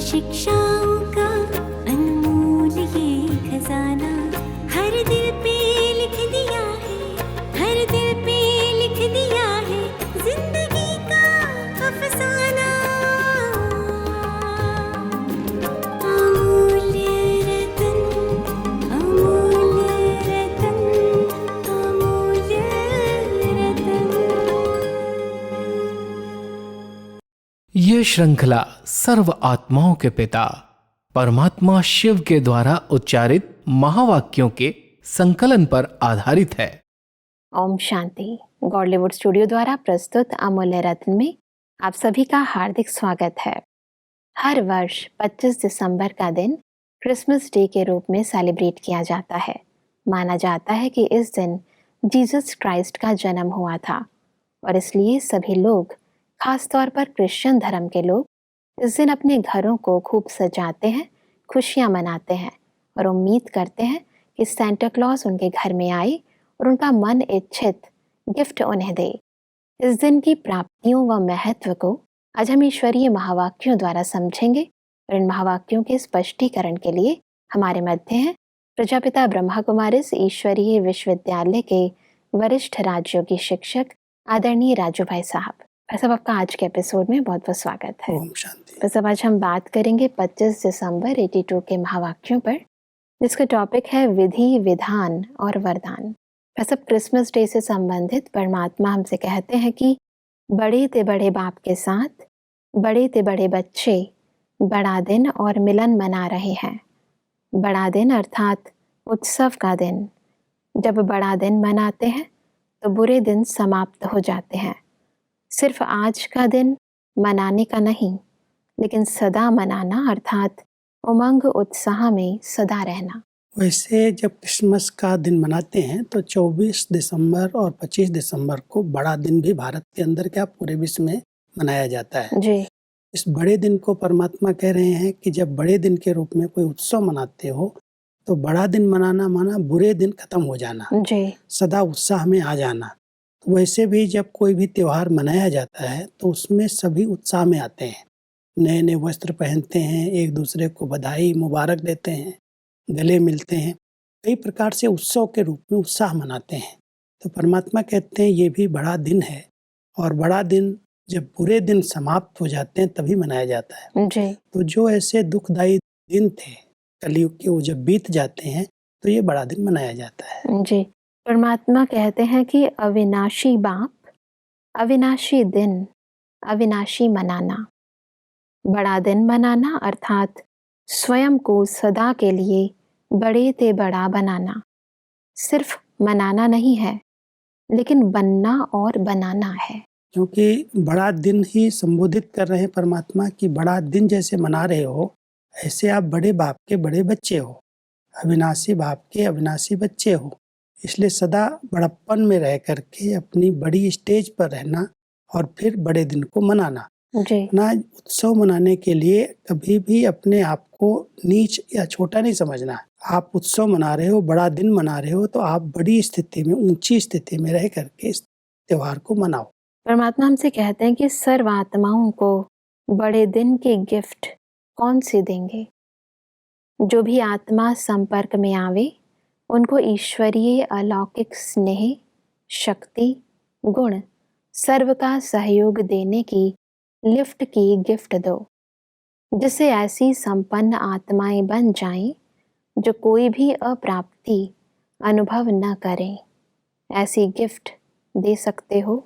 शिक्षाओं का अनमोल ये खजाना हर दिल पे लिख दिया है, हर दिल पे लिख दिया है जिंदगी का अफसाना। अमूल्य रतन, अमूल्य रतन, अमूल्य रतन। ये श्रृंखला सर्व आत्माओं के पिता परमात्मा शिव के द्वारा उच्चारित महावाक्यों के संकलन पर आधारित है। ओम शांति। गॉडलीवुड स्टूडियो द्वारा प्रस्तुत अमूल्य रत्न में आप सभी का हार्दिक स्वागत है। हर वर्ष 25 दिसंबर का दिन क्रिसमस डे के रूप में सेलिब्रेट किया जाता है। माना जाता है कि इस दिन जीसस क्राइस्ट का जन्म हुआ था और इसलिए सभी लोग, खास तौर पर क्रिश्चियन धर्म के लोग, इस दिन अपने घरों को खूब सजाते हैं, खुशियां मनाते हैं और उम्मीद करते हैं कि सेंटा क्लॉज उनके घर में आए और उनका मन इच्छित गिफ्ट उन्हें दे। इस दिन की प्राप्तियों व महत्व को आज हम ईश्वरीय महावाक्यों द्वारा समझेंगे और इन महावाक्यों के स्पष्टीकरण के लिए हमारे मध्य हैं प्रजापिता ब्रह्मा कुमारिस ईश्वरीय विश्वविद्यालय के वरिष्ठ राजयोगी शिक्षक आदरणीय राजू भाई साहब। भाई साहब, आपका आज के एपिसोड में बहुत बहुत स्वागत है। ओम शांति। भाई साहब, आज हम बात करेंगे 25 दिसंबर 82 के महावाक्यों पर, जिसका टॉपिक है विधि, विधान और वरदान। भाई साहब, क्रिसमस डे से संबंधित परमात्मा हमसे कहते हैं कि बड़े ते बड़े बाप के साथ बड़े ते बड़े बच्चे बड़ा दिन और मिलन मना रहे हैं। बड़ा दिन अर्थात उत्सव का दिन। जब बड़ा दिन मनाते हैं तो बुरे दिन समाप्त हो जाते हैं। सिर्फ आज का दिन मनाने का नहीं, लेकिन सदा मनाना अर्थात उमंग उत्साह में सदा रहना। वैसे जब क्रिसमस का दिन मनाते हैं तो 24 दिसंबर और 25 दिसंबर को बड़ा दिन भी भारत के अंदर क्या पूरे विश्व में मनाया जाता है। जी इस बड़े दिन को परमात्मा कह रहे हैं कि जब बड़े दिन के रूप में कोई उत्सव मनाते हो तो बड़ा दिन मनाना माना बुरे दिन खत्म हो जाना, जी सदा उत्साह में आ जाना। तो वैसे भी जब कोई भी त्योहार मनाया जाता है तो उसमें सभी उत्साह में आते हैं, नए नए वस्त्र पहनते हैं, एक दूसरे को बधाई मुबारक देते हैं, गले मिलते हैं, कई प्रकार से उत्सव के रूप में उत्साह मनाते हैं। तो परमात्मा कहते हैं ये भी बड़ा दिन है और बड़ा दिन जब बुरे दिन समाप्त हो जाते हैं तभी मनाया जाता है। जी तो जो ऐसे दुखदायी दिन थे कलयुग के, वो जब बीत जाते हैं तो ये बड़ा दिन मनाया जाता है। जी। परमात्मा कहते हैं कि अविनाशी बाप, अविनाशी दिन, अविनाशी मनाना। बड़ा दिन मनाना अर्थात स्वयं को सदा के लिए बड़े ते बड़ा बनाना। सिर्फ मनाना नहीं है, लेकिन बनना और बनाना है। क्योंकि बड़ा दिन ही संबोधित कर रहे हैं परमात्मा कि बड़ा दिन जैसे मना रहे हो ऐसे आप बड़े बाप के बड़े बच्चे हो, अविनाशी बाप के अविनाशी बच्चे हो। इसलिए सदा बड़प्पन में रह करके अपनी बड़ी स्टेज पर रहना और फिर बड़े दिन को मनाना। जी ना उत्सव मनाने के लिए कभी भी अपने आप को नीच या छोटा नहीं समझना। आप उत्सव मना रहे हो, बड़ा दिन मना रहे हो, तो आप बड़ी स्थिति में, ऊंची स्थिति में रह करके इस त्योहार को मनाओ। परमात्मा हमसे कहते हैं कि सर्व आत्माओं को बड़े दिन के गिफ्ट कौन से देंगे? जो भी आत्मा संपर्क में आवे उनको ईश्वरीय अलौकिक स्नेह, शक्ति, गुण, सर्व का सहयोग देने की लिफ्ट की गिफ्ट दो, जिससे ऐसी संपन्न आत्माएं बन जाएं जो कोई भी अप्राप्ति अनुभव न करें। ऐसी गिफ्ट दे सकते हो।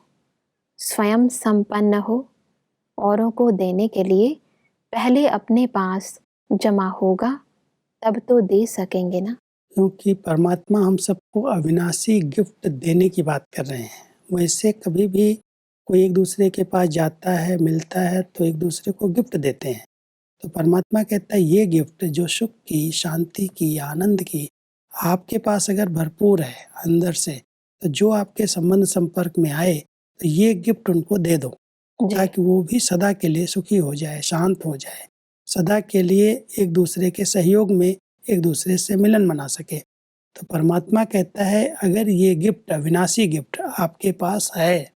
स्वयं संपन्न हो, औरों को देने के लिए पहले अपने पास जमा होगा, तब तो दे सकेंगे ना। क्योंकि परमात्मा हम सबको अविनाशी गिफ्ट देने की बात कर रहे हैं। वैसे कभी भी कोई एक दूसरे के पास जाता है, मिलता है तो एक दूसरे को गिफ्ट देते हैं। तो परमात्मा कहता है ये गिफ्ट जो सुख की, शांति की, आनंद की आपके पास अगर भरपूर है अंदर से, तो जो आपके संबंध संपर्क में आए तो ये गिफ्ट उनको दे दो, ताकि वो भी सदा के लिए सुखी हो जाए, शांत हो जाए, सदा के लिए एक दूसरे के सहयोग में एक दूसरे से मिलन मना सके। तो परमात्मा कहता है अगर ये गिफ्ट, अविनाशी गिफ्ट आपके पास है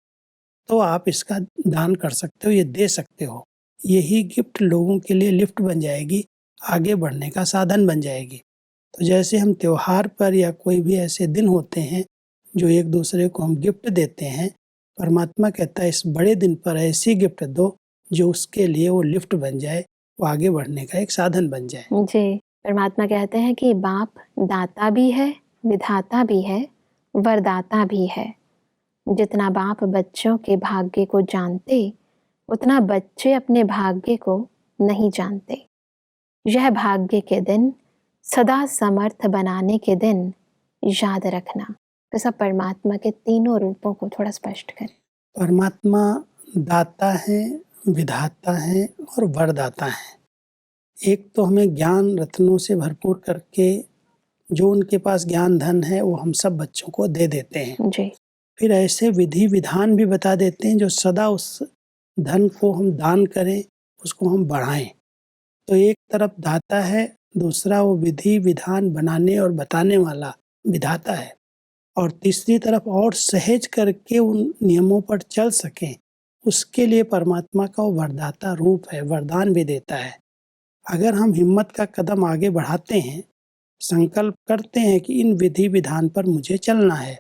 तो आप इसका दान कर सकते हो, ये दे सकते हो। यही गिफ्ट लोगों के लिए लिफ्ट बन जाएगी, आगे बढ़ने का साधन बन जाएगी। तो जैसे हम त्योहार पर या कोई भी ऐसे दिन होते हैं जो एक दूसरे को हम गिफ्ट देते हैं, परमात्मा कहता है इस बड़े दिन पर ऐसी गिफ्ट दो जो उसके लिए वो लिफ्ट बन जाए, वो आगे बढ़ने का एक साधन बन जाए। जी, परमात्मा कहते हैं कि बाप दाता भी है, विधाता भी है, वरदाता भी है। जितना बाप बच्चों के भाग्य को जानते, उतना बच्चे अपने भाग्य को नहीं जानते। यह भाग्य के दिन, सदा समर्थ बनाने के दिन याद रखना। तो सब परमात्मा के तीनों रूपों को थोड़ा स्पष्ट करें। परमात्मा दाता है, विधाता है और वरदाता है। एक तो हमें ज्ञान रत्नों से भरपूर करके जो उनके पास ज्ञान धन है वो हम सब बच्चों को दे देते हैं। जी, फिर ऐसे विधि विधान भी बता देते हैं जो सदा उस धन को हम दान करें, उसको हम बढ़ाएं। तो एक तरफ दाता है, दूसरा वो विधि विधान बनाने और बताने वाला विधाता है, और तीसरी तरफ और सहज करके उन नियमों पर चल सकें उसके लिए परमात्मा का वो वरदाता रूप है, वरदान भी देता है। अगर हम हिम्मत का कदम आगे बढ़ाते हैं, संकल्प करते हैं कि इन विधि विधान पर मुझे चलना है,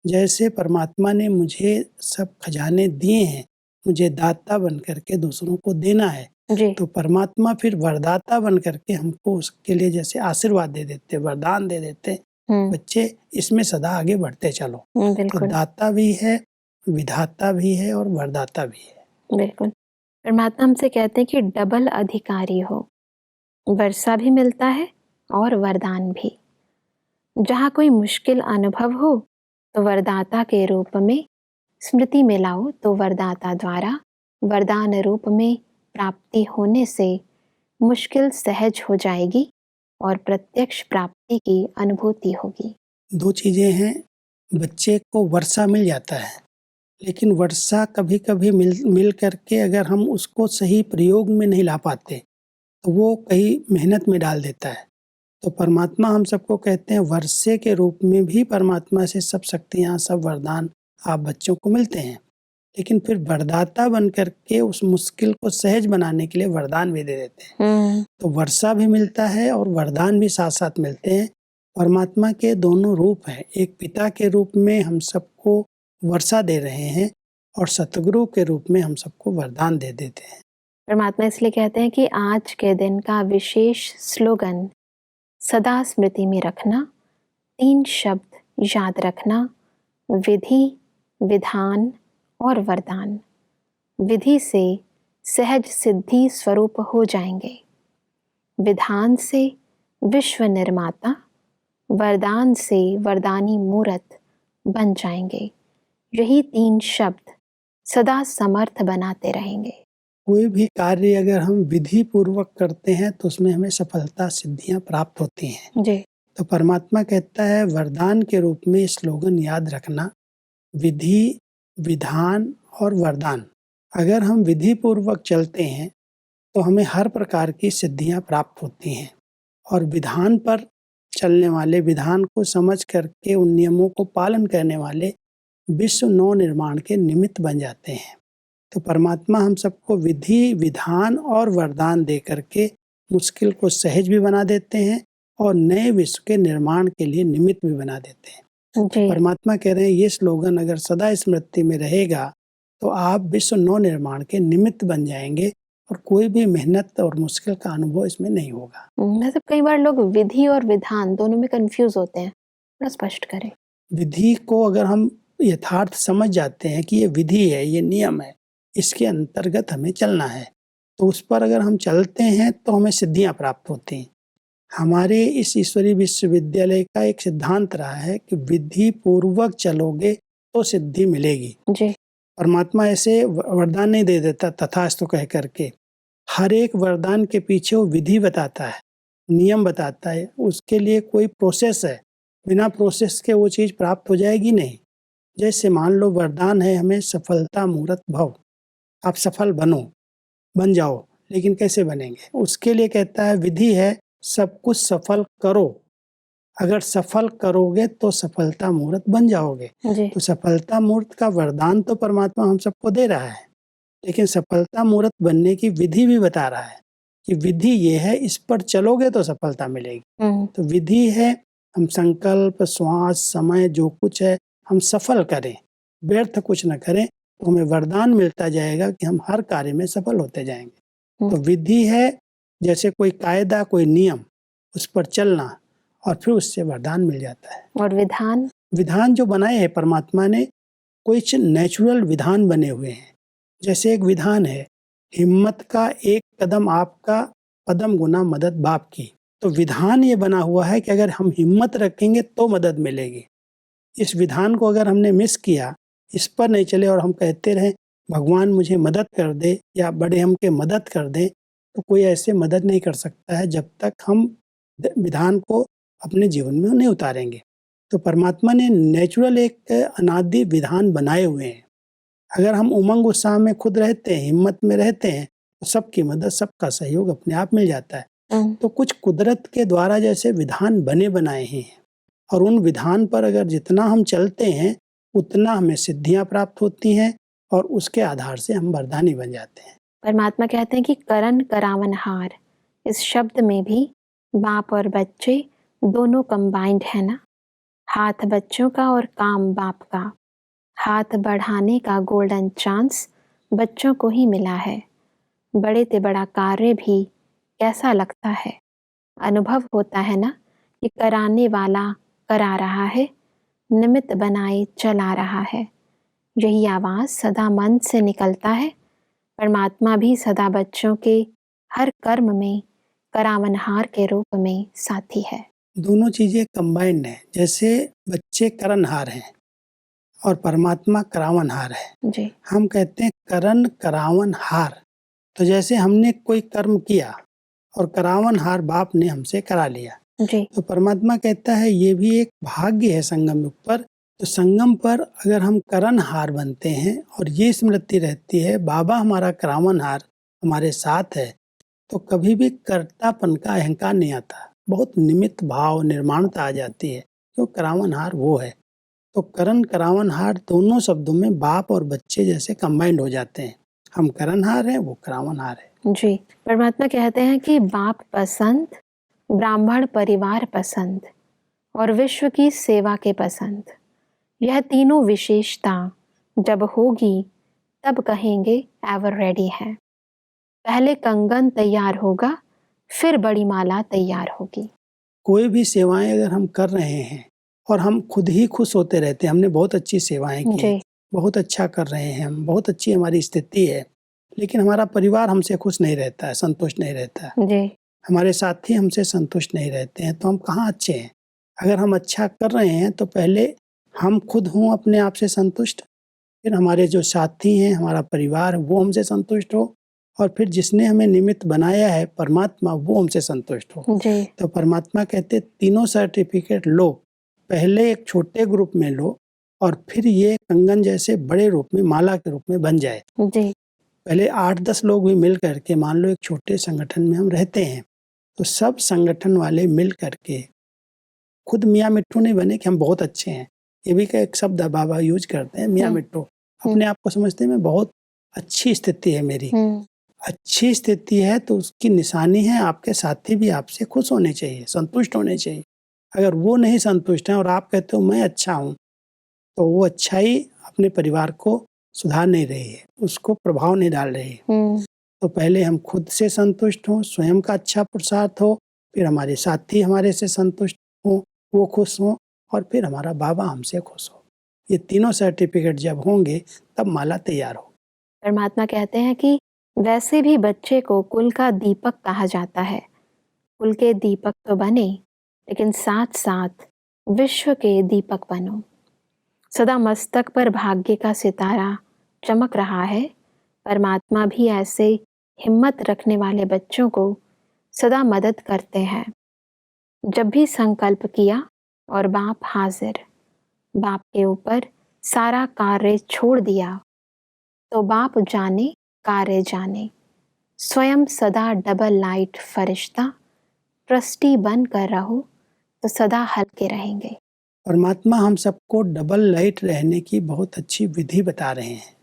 जैसे परमात्मा ने मुझे सब खजाने दिए हैं, मुझे दाता बन करके दूसरों को देना है, जी, तो परमात्मा फिर वरदाता बन करके हमको उसके लिए जैसे आशीर्वाद दे देते, वरदान दे देते, बच्चे इसमें सदा आगे बढ़ते चलो। तो बिल्कुल, दाता भी है, विधाता भी है और वरदाता भी है। बिल्कुल। परमात्मा हमसे कहते हैं कि डबल अधिकारी हो, वर्षा भी मिलता है और वरदान भी। जहाँ कोई मुश्किल अनुभव हो तो वरदाता के रूप में स्मृति में लाओ, तो वरदाता द्वारा वरदान रूप में प्राप्ति होने से मुश्किल सहज हो जाएगी और प्रत्यक्ष प्राप्ति की अनुभूति होगी। दो चीजें हैं, बच्चे को वर्षा मिल जाता है, लेकिन वर्षा कभी कभी मिल करके अगर हम उसको सही प्रयोग में नहीं ला पाते तो वो कहीं मेहनत में डाल देता है। तो परमात्मा हम सबको कहते हैं वर्षे के रूप में भी परमात्मा से सब शक्तियाँ, सब वरदान आप बच्चों को मिलते हैं, लेकिन फिर वरदाता बन करके उस मुश्किल को सहज बनाने के लिए वरदान भी दे देते हैं। तो वर्षा भी मिलता है और वरदान भी साथ साथ मिलते हैं। परमात्मा के दोनों रूप हैं, एक पिता के रूप में हम सबको वर्षा दे रहे हैं और सतगुरु के रूप में हम सबको वरदान दे देते हैं। परमात्मा इसलिए कहते हैं कि आज के दिन का विशेष स्लोगन सदा स्मृति में रखना, 3 शब्द याद रखना, विधि, विधान और वरदान। विधि से सहज सिद्धि स्वरूप हो जाएंगे, विधान से विश्व निर्माता, वरदान से वरदानी मूर्त बन जाएंगे। यही 3 शब्द सदा समर्थ बनाते रहेंगे। कोई भी कार्य अगर हम विधि पूर्वक करते हैं तो उसमें हमें सफलता सिद्धियां प्राप्त होती हैं। जी, तो परमात्मा कहता है वरदान के रूप में स्लोगन याद रखना, विधि, विधान और वरदान। अगर हम विधि पूर्वक चलते हैं तो हमें हर प्रकार की सिद्धियां प्राप्त होती हैं, और विधान पर चलने वाले, विधान को समझ करके उन नियमों को पालन करने वाले विश्व नव निर्माण के निमित्त बन जाते हैं। तो परमात्मा हम सबको विधि, विधान और वरदान दे करके मुश्किल को सहज भी बना देते हैं और नए विश्व के निर्माण के लिए निमित्त भी बना देते हैं। जी, परमात्मा कह रहे हैं ये स्लोगन अगर सदा स्मृति में रहेगा तो आप विश्व नव निर्माण के निमित्त बन जाएंगे और कोई भी मेहनत और मुश्किल का अनुभव इसमें नहीं होगा। मतलब कई बार लोग विधि और विधान दोनों में कंफ्यूज होते हैं, थोड़ा स्पष्ट करें। विधि को अगर हम यथार्थ समझ जाते हैं कि ये विधि है, ये नियम है, इसके अंतर्गत हमें चलना है, तो उस पर अगर हम चलते हैं तो हमें सिद्धियां प्राप्त होती हैं। हमारे इस ईश्वरीय विश्वविद्यालय का एक सिद्धांत रहा है कि विधि पूर्वक चलोगे तो सिद्धि मिलेगी। जी, परमात्मा ऐसे वरदान नहीं दे देता तथास्तु कह करके, हर एक वरदान के पीछे वो विधि बताता है, नियम बताता है, उसके लिए कोई प्रोसेस है, बिना प्रोसेस के वो चीज़ प्राप्त हो जाएगी नहीं। जैसे मान लो वरदान है हमें सफलता मूर्त भव, आप सफल बन जाओ, लेकिन कैसे बनेंगे? उसके लिए कहता है विधि है सब कुछ सफल करो, अगर सफल करोगे तो सफलता मूर्त बन जाओगे। जी, तो सफलता मूर्त का वरदान तो परमात्मा हम सबको दे रहा है, लेकिन सफलता मूर्त बनने की विधि भी बता रहा है कि विधि ये है, इस पर चलोगे तो सफलता मिलेगी। तो विधि है, हम संकल्प, श्वास, समय जो कुछ है हम सफल करें, व्यर्थ कुछ न करें, तो हमें वरदान मिलता जाएगा कि हम हर कार्य में सफल होते जाएंगे। तो विधि है जैसे कोई कायदा, कोई नियम, उस पर चलना और फिर उससे वरदान मिल जाता है। और विधान, विधान जो बनाए हैं परमात्मा ने, कुछ नेचुरल विधान बने हुए हैं। जैसे एक विधान है, हिम्मत का एक कदम आपका, पदम गुना मदद बाप की। तो विधान ये बना हुआ है कि अगर हम हिम्मत रखेंगे तो मदद मिलेगी। इस विधान को अगर हमने मिस किया, इस पर नहीं चले और हम कहते रहें भगवान मुझे मदद कर दे या बड़े हमके मदद कर दें, तो कोई ऐसे मदद नहीं कर सकता है जब तक हम विधान को अपने जीवन में नहीं उतारेंगे। तो परमात्मा ने नेचुरल एक अनादि विधान बनाए हुए हैं। अगर हम उमंग उत्साह में खुद रहते हैं, हिम्मत में रहते हैं, तो सबकी मदद, सबका सहयोग अपने आप मिल जाता है। तो कुछ कुदरत के द्वारा जैसे विधान बने बनाए हैं, और उन विधान पर अगर जितना हम चलते हैं उतना हमें सिद्धियां प्राप्त होती हैं और उसके आधार से हम वरदानी बन जाते हैं। परमात्मा कहते हैं कि करन करावनहार, इस शब्द में भी बाप और बच्चे दोनों कंबाइंड है ना। हाथ बच्चों का और काम बाप का। हाथ बढ़ाने का गोल्डन चांस बच्चों को ही मिला है। बड़े से बड़ा कार्य भी कैसा लगता है, अनुभव होता है ना कि कराने वाला करा रहा है, निमित्त बनाए चला रहा है। यही आवाज़ सदा मन से निकलता है। परमात्मा भी सदा बच्चों के हर कर्म में करावनहार के रूप में साथी है। दोनों चीजें कंबाइंड हैं। जैसे बच्चे करनहार हैं और परमात्मा करावनहार है। जी, हम कहते हैं करन करावनहार। तो जैसे हमने कोई कर्म किया और करावनहार बाप ने हमसे करा लिया। जी, तो परमात्मा कहता है ये भी एक भाग्य है संगम युग पर। तो संगम पर अगर हम करनहार बनते हैं और ये स्मृति रहती है बाबा हमारा करावनहार हमारे साथ है, तो कभी भी कर्तापन का अहंकार नहीं आता। बहुत निमित्त भाव, निर्माणता आ जाती है। तो करावनहार वो है। तो करन करावनहार दोनों शब्दों में बाप और बच्चे जैसे कंबाइंड हो जाते हैं। हम करनहार हैं, वो करावनहार है। जी। परमात्मा कहते हैं कि बाप पसंद, ब्राह्मण परिवार पसंद और विश्व की सेवा के पसंद। यह तीनों विशेषता जब होगी तब कहेंगे एवर रेडी है। पहले कंगन तैयार होगा, फिर बड़ी माला तैयार होगी। कोई भी सेवाएं अगर हम कर रहे हैं और हम खुद ही खुश होते रहते हैं, हमने बहुत अच्छी सेवाएं की, जी, बहुत अच्छा कर रहे हैं हम, बहुत अच्छी हमारी स्थिति है, लेकिन हमारा परिवार हमसे खुश नहीं रहता है, संतुष्ट नहीं रहता है, जी, हमारे साथी हमसे संतुष्ट नहीं रहते हैं, तो हम कहाँ अच्छे हैं। अगर हम अच्छा कर रहे हैं तो पहले हम खुद हों अपने आप से संतुष्ट, फिर हमारे जो साथी हैं, हमारा परिवार, वो हमसे संतुष्ट हो, और फिर जिसने हमें निमित्त बनाया है परमात्मा, वो हमसे संतुष्ट हो। जी, तो परमात्मा कहते तीनों सर्टिफिकेट लो, पहले एक छोटे ग्रुप में लो और फिर ये कंगन जैसे बड़े रूप में, माला के रूप में बन जाए। जी, पहले 8-10 लोग भी मिल करके, मान लो एक छोटे संगठन में हम रहते हैं, तो सब संगठन वाले मिल करके, खुद मियाँ मिट्ठू नहीं बने कि हम बहुत अच्छे हैं। ये भी का एक शब्द बाबा यूज करते हैं, मियाँ मिट्ठू। अपने आप को समझते हैं मैं बहुत अच्छी स्थिति है मेरी। अच्छी स्थिति है तो उसकी निशानी है आपके साथी भी आपसे खुश होने चाहिए, संतुष्ट होने चाहिए। अगर वो नहीं संतुष्ट हैं और आप कहते हो मैं अच्छा हूँ, तो वो अच्छाई अपने परिवार को सुधार नहीं रही है, उसको प्रभाव नहीं डाल रही है। तो पहले हम खुद से संतुष्ट हों, स्वयं का अच्छा पुरुषार्थ हो, फिर हमारे साथी हमारे से संतुष्ट हों, वो खुश हों, और फिर हमारा बाबा हमसे खुश हो। ये तीनों सर्टिफिकेट जब होंगे तब माला तैयार हो। परमात्मा कहते हैं कि वैसे भी बच्चे को कुल का दीपक कहा जाता है। कुल के दीपक तो बने, लेकिन साथ साथ विश्व के दीपक बनो। सदा मस्तक पर भाग्य का सितारा चमक रहा है। परमात्मा भी ऐसे हिम्मत रखने वाले बच्चों को सदा मदद करते हैं। जब भी संकल्प किया और बाप हाजिर, बाप के ऊपर सारा कार्य छोड़ दिया, तो बाप जाने कार्य जाने। स्वयं सदा डबल लाइट फरिश्ता, ट्रस्टी बन कर रहो तो सदा हल्के रहेंगे। परमात्मा हम सबको डबल लाइट रहने की बहुत अच्छी विधि बता रहे हैं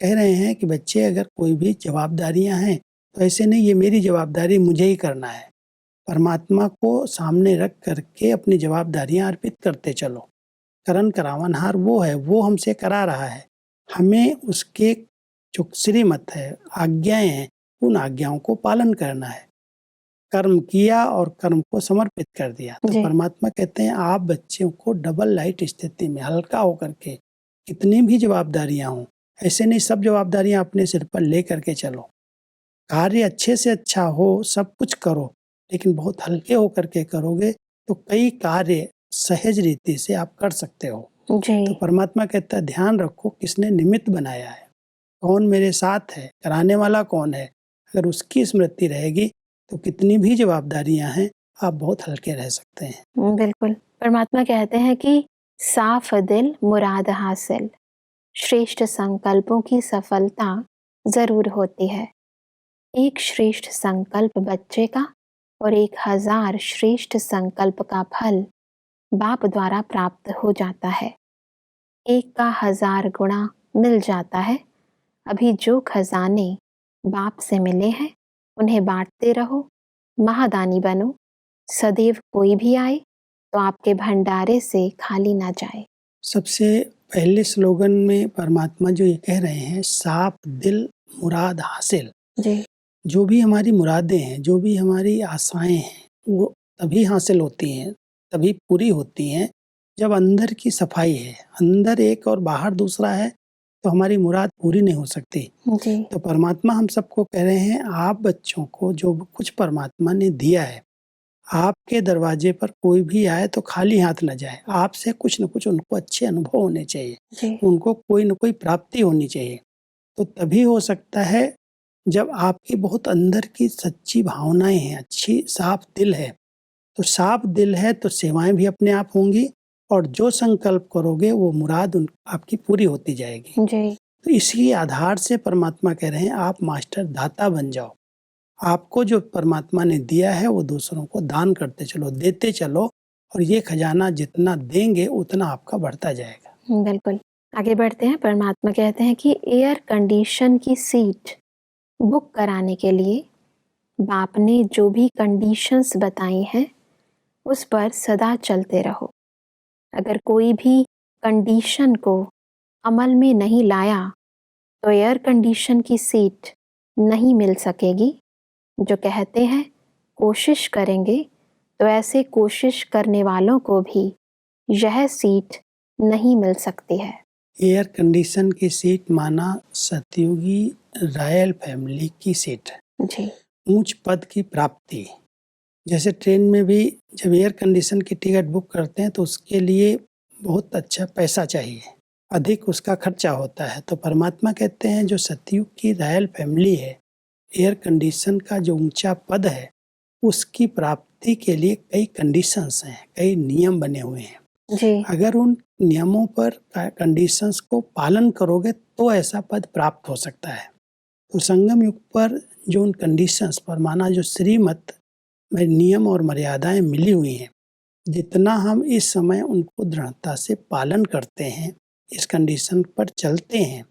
कह रहे हैं कि बच्चे अगर कोई भी जवाबदारियां हैं तो ऐसे नहीं ये मेरी जवाबदारी मुझे ही करना है। परमात्मा को सामने रख करके अपनी जवाबदारियां अर्पित करते चलो। करण करावनहार वो है, वो हमसे करा रहा है। हमें उसके जो श्रीमत है, आज्ञाएं हैं, उन आज्ञाओं को पालन करना है। कर्म किया और कर्म को समर्पित कर दिया। तो परमात्मा कहते हैं आप बच्चों को डबल लाइट स्थिति में हल्का होकर के कितनी भी जवाबदारियां हों, ऐसे नहीं सब जवाबदारियां अपने सिर पर ले करके चलो। कार्य अच्छे से अच्छा हो, सब कुछ करो, लेकिन बहुत हल्के होकर के करोगे तो कई कार्य सहज रीति से आप कर सकते हो। तो परमात्मा कहता है ध्यान रखो किसने निमित्त बनाया है, कौन मेरे साथ है, कराने वाला कौन है। अगर उसकी स्मृति रहेगी तो कितनी भी जवाबदारियां हैं आप बहुत हल्के रह सकते हैं। बिल्कुल। परमात्मा कहते हैं कि साफ दिल मुराद हासिल, श्रेष्ठ संकल्पों की सफलता जरूर होती है। एक श्रेष्ठ संकल्प बच्चे का और 1000 श्रेष्ठ संकल्प का फल बाप द्वारा प्राप्त हो जाता है। एक का 1000 गुणा मिल जाता है। अभी जो खजाने बाप से मिले हैं उन्हें बांटते रहो, महादानी बनो। सदैव कोई भी आए तो आपके भंडारे से खाली ना जाए। सबसे पहले स्लोगन में परमात्मा जो ये कह रहे हैं, साफ दिल मुराद हासिल। जी। जो भी हमारी मुरादें हैं, जो भी हमारी आशाएं हैं, वो तभी हासिल होती हैं, तभी पूरी होती हैं जब अंदर की सफाई है। अंदर एक और बाहर दूसरा है तो हमारी मुराद पूरी नहीं हो सकती। जी। तो परमात्मा हम सबको कह रहे हैं आप बच्चों को जो कुछ परमात्मा ने दिया है, आपके दरवाजे पर कोई भी आए तो खाली हाथ न जाए। आपसे कुछ न कुछ उनको अच्छे अनुभव होने चाहिए, उनको कोई न कोई प्राप्ति होनी चाहिए। तो तभी हो सकता है जब आपकी बहुत अंदर की सच्ची भावनाएं हैं, अच्छी साफ दिल है। तो साफ दिल है तो सेवाएं भी अपने आप होंगी और जो संकल्प करोगे वो मुराद आपकी पूरी होती जाएगी। जी। तो इसी आधार से परमात्मा कह रहे हैं आप मास्टर दाता बन जाओ। आपको जो परमात्मा ने दिया है वो दूसरों को दान करते चलो, देते चलो, और ये खजाना जितना देंगे उतना आपका बढ़ता जाएगा। बिल्कुल। आगे बढ़ते हैं। परमात्मा कहते हैं कि एयर कंडीशन की सीट बुक कराने के लिए बाप ने जो भी कंडीशंस बताई हैं उस पर सदा चलते रहो। अगर कोई भी कंडीशन को अमल में नहीं लाया तो एयर कंडीशन की सीट नहीं मिल सकेगी। जो कहते हैं कोशिश करेंगे तो ऐसे कोशिश करने वालों को भी यह सीट नहीं मिल सकती है। एयर कंडीशन की सीट माना सतयुगी रॉयल फैमिली की सीट है। जी। ऊंच पद की प्राप्ति। जैसे ट्रेन में भी जब एयर कंडीशन की टिकट बुक करते हैं तो उसके लिए बहुत अच्छा पैसा चाहिए, अधिक उसका खर्चा होता है। तो परमात्मा कहते हैं जो सतयुग की रॉयल फैमिली है, एयर कंडीशन का जो ऊंचा पद है, उसकी प्राप्ति के लिए कई कंडीशंस हैं, कई नियम बने हुए हैं। जी। अगर उन नियमों पर, कंडीशंस को पालन करोगे तो ऐसा पद प्राप्त हो सकता है। तो संगम युग पर जो उन कंडीशंस पर माना जो श्रीमत में नियम और मर्यादाएं मिली हुई हैं, जितना हम इस समय उनको दृढ़ता से पालन करते हैं, इस कंडीशन पर चलते हैं,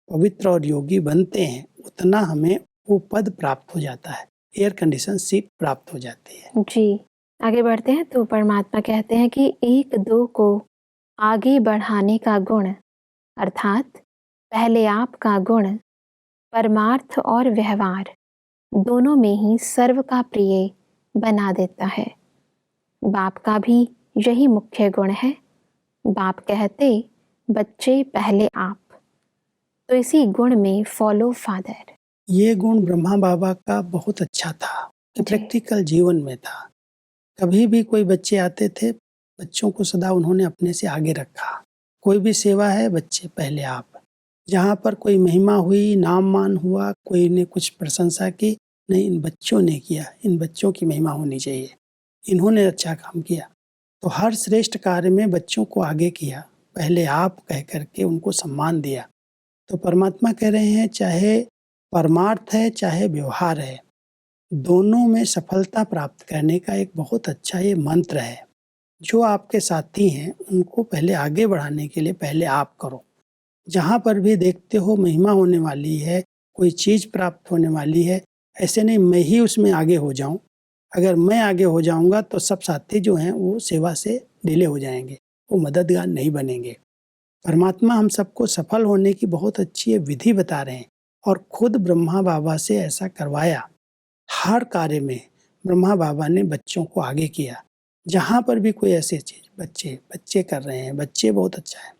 पवित्र और योगी बनते हैं, उतना हमें वो पद प्राप्त हो जाता है, एयर कंडीशन सीट प्राप्त हो जाती है। जी। आगे बढ़ते हैं तो परमात्मा कहते हैं कि 1-2 को आगे बढ़ाने का गुण अर्थात पहले आप का गुण परमार्थ और व्यवहार दोनों में ही सर्व का प्रिय बना देता है। बाप का भी यही मुख्य गुण है। बाप कहते बच्चे पहले आप, तो इसी गुण में फॉलो फादर। ये गुण ब्रह्मा बाबा का बहुत अच्छा था, प्रैक्टिकल जीवन में था। कभी भी कोई बच्चे आते थे, बच्चों को सदा उन्होंने अपने से आगे रखा। कोई भी सेवा है, बच्चे पहले आप। जहाँ पर कोई महिमा हुई, नाम मान हुआ, कोई ने कुछ प्रशंसा की, नहीं, इन बच्चों ने किया, इन बच्चों की महिमा होनी चाहिए, इन्होंने अच्छा काम किया। तो हर श्रेष्ठ कार्य में बच्चों को आगे किया, पहले आप कह करके उनको सम्मान दिया। तो परमात्मा कह रहे हैं चाहे परमार्थ है चाहे व्यवहार है, दोनों में सफलता प्राप्त करने का एक बहुत अच्छा ये मंत्र है। जो आपके साथी हैं उनको पहले आगे बढ़ाने के लिए पहले आप करो। जहाँ पर भी देखते हो महिमा होने वाली है, कोई चीज़ प्राप्त होने वाली है, ऐसे नहीं मैं ही उसमें आगे हो जाऊँ। अगर मैं आगे हो जाऊँगा तो सब साथी जो हैं वो सेवा से डिले हो जाएंगे, वो मददगार नहीं बनेंगे। परमात्मा हम सबको सफल होने की बहुत अच्छी विधि बता रहे हैं और खुद ब्रह्मा बाबा से ऐसा करवाया। हर कार्य में ब्रह्मा बाबा ने बच्चों को आगे किया। जहाँ पर भी कोई ऐसी चीज़ बच्चे कर रहे हैं, बच्चे बहुत अच्छा है।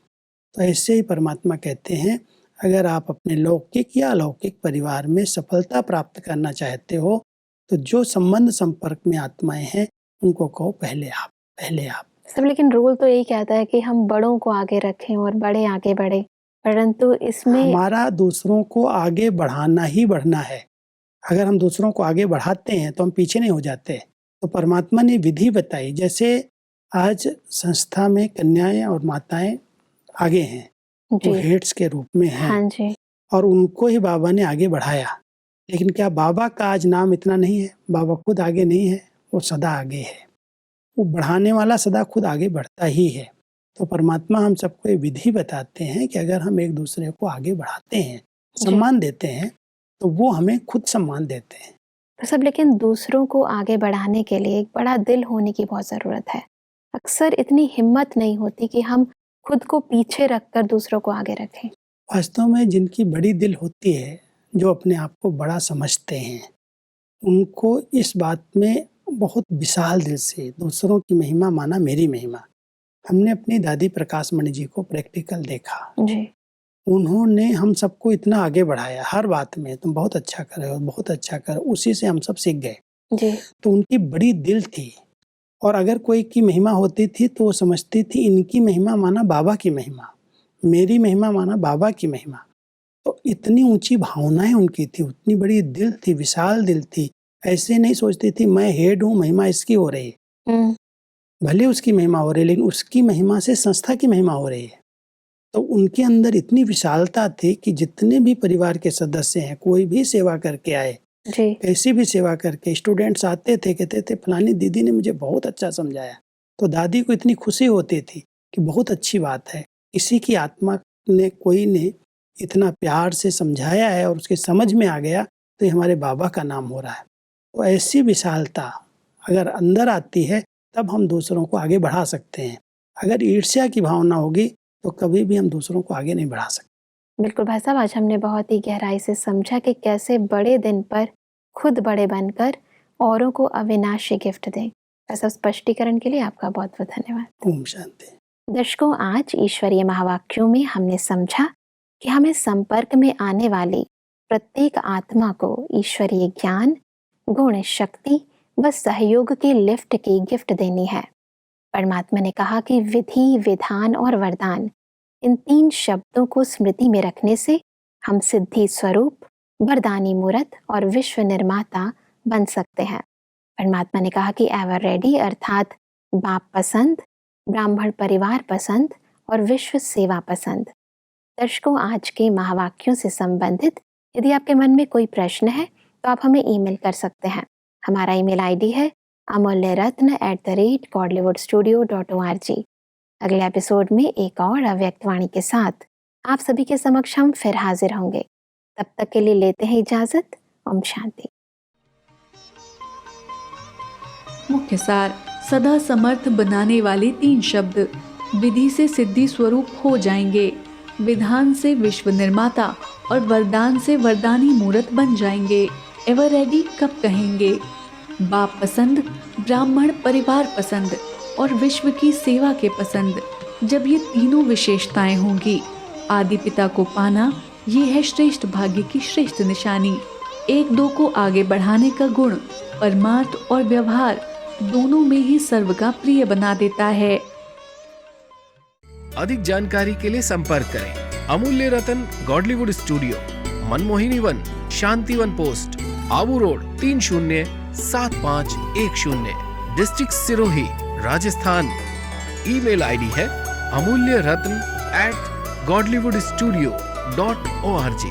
तो ऐसे ही परमात्मा कहते हैं, अगर आप अपने लौकिक या अलौकिक परिवार में सफलता प्राप्त करना चाहते हो तो जो संबंध संपर्क में आत्माएं हैं उनको कहो पहले आप। सब लेकिन रूल तो यही कहता है कि हम बड़ों को आगे रखें और बड़े आगे बढ़े, परंतु इसमें हमारा दूसरों को आगे बढ़ाना ही बढ़ना है। अगर हम दूसरों को आगे बढ़ाते हैं तो हम पीछे नहीं हो जाते। तो परमात्मा ने विधि बताई, जैसे आज संस्था में कन्याएं और माताएं आगे हैं, वो हेड्स के रूप में हैं। हाँ जी। और उनको ही बाबा ने आगे बढ़ाया। लेकिन क्या बाबा का आज नाम इतना नहीं है? बाबा खुद आगे नहीं है, वो सदा आगे है। वो बढ़ाने वाला सदा खुद आगे बढ़ता ही है। तो परमात्मा हम सबको ये विधि बताते हैं कि अगर हम एक दूसरे को आगे बढ़ाते हैं, सम्मान देते हैं, तो वो हमें खुद सम्मान देते हैं। तो सब लेकिन दूसरों को आगे बढ़ाने के लिए एक बड़ा दिल होने की बहुत ज़रूरत है। अक्सर इतनी हिम्मत नहीं होती कि हम खुद को पीछे रखकर दूसरों को आगे रखें। वास्तव में जिनकी बड़ी दिल होती है, जो अपने आप को बड़ा समझते हैं, उनको इस बात में बहुत विशाल दिल से दूसरों की महिमा माना मेरी महिमा। हमने अपनी दादी प्रकाश मणि जी को प्रैक्टिकल देखा जी। उन्होंने हम सबको इतना आगे बढ़ाया हर बात में, तुम बहुत अच्छा कर रहे हो, बहुत अच्छा कर, उसी से हम सब सीख गए जी। तो उनकी बड़ी दिल थी। और अगर कोई की महिमा होती थी तो वो समझती थी इनकी महिमा माना बाबा की महिमा, मेरी महिमा माना बाबा की महिमा। तो इतनी ऊंची भावनाएं उनकी थी, उतनी बड़ी दिल थी, विशाल दिल थी। ऐसे नहीं सोचती थी मैं हेड हूँ, महिमा इसकी हो रही है। भले उसकी महिमा हो रही है, लेकिन उसकी महिमा से संस्था की महिमा हो रही है। तो उनके अंदर इतनी विशालता थी कि जितने भी परिवार के सदस्य हैं, कोई भी सेवा करके आए, कैसी भी सेवा करके, स्टूडेंट्स आते थे, कहते थे फलानी दीदी ने मुझे बहुत अच्छा समझाया। तो दादी को इतनी खुशी होती थी कि बहुत अच्छी बात है, इसी की आत्मा ने कोई ने इतना प्यार से समझाया है और उसके समझ में आ गया, तो ये हमारे बाबा का नाम हो रहा है। तो ऐसी विशालता अगर अंदर आती है तब हम दूसरों को आगे बढ़ा सकते हैं। अगर ईर्ष्या की भावना होगी तो कभी भी हम दूसरों को आगे नहीं बढ़ा सकते। बिल्कुल भाई साहब, आज हमने बहुत ही गहराई से समझा कि कैसे बड़े दिन पर खुद बड़े बनकर औरों को अविनाशी गिफ्ट दें। ऐसा स्पष्टीकरण के लिए आपका बहुत बहुत धन्यवाद। ओम शांति। दर्शकों, आज ईश्वरीय महावाक्यों में हमने समझा कि हमें संपर्क में आने वाली प्रत्येक आत्मा को ईश्वरीय ज्ञान, गुण, शक्ति व सहयोग की लिफ्ट की गिफ्ट देनी है। परमात्मा ने कहा कि विधि, विधान और वरदान, इन 3 शब्दों को स्मृति में रखने से हम सिद्धि स्वरूप, वरदानी मूर्त और विश्व निर्माता बन सकते हैं। परमात्मा ने कहा कि एवर रेडी अर्थात बाप पसंद, ब्राह्मण परिवार पसंद और विश्व सेवा पसंद। दर्शकों, आज के महावाक्यों से संबंधित यदि आपके मन में कोई प्रश्न है तो आप हमें ईमेल कर सकते हैं। हमारा ईमेल आईडी है amulyaratna@godlywoodstudio.org। अगले एपिसोड में एक और अव्यक्त वाणी के साथ आप सभी के समक्ष हम फिर हाजिर होंगे। तब तक के लिए लेते हैं इजाजत। ओम शांति। मुख्य सार, सदा समर्थ बनाने वाले 3 शब्द विधि से सिद्धि स्वरूप हो जाएंगे, विधान से विश्व निर्माता और वरदान से वरदानी मूर्त बन जाएंगे। एवर रेडी कब कहेंगे? बाप पसंद, ब्राह्मण परिवार पसंद और विश्व की सेवा के पसंद। जब ये तीनों विशेषताएं होंगी, आदि पिता को पाना ये है श्रेष्ठ भाग्य की श्रेष्ठ निशानी। 1-2 को आगे बढ़ाने का गुण परमार्थ और व्यवहार दोनों में ही सर्व का प्रिय बना देता है। अधिक जानकारी के लिए संपर्क करें Amulya Ratan Godlywood studio, Manmohini Van, Shanti Van post, Abu road 307510, district Sirohi, Rajasthan. Email ID है amulyaratn@godlywoodstudio.org।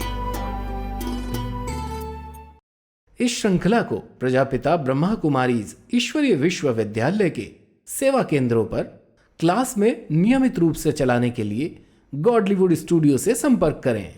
इस श्रृंखला को प्रजापिता ब्रह्मा कुमारीज ईश्वरीय विश्वविद्यालय के सेवा केंद्रों पर क्लास में नियमित रूप से चलाने के लिए गॉडलीवुड स्टूडियो से संपर्क करें।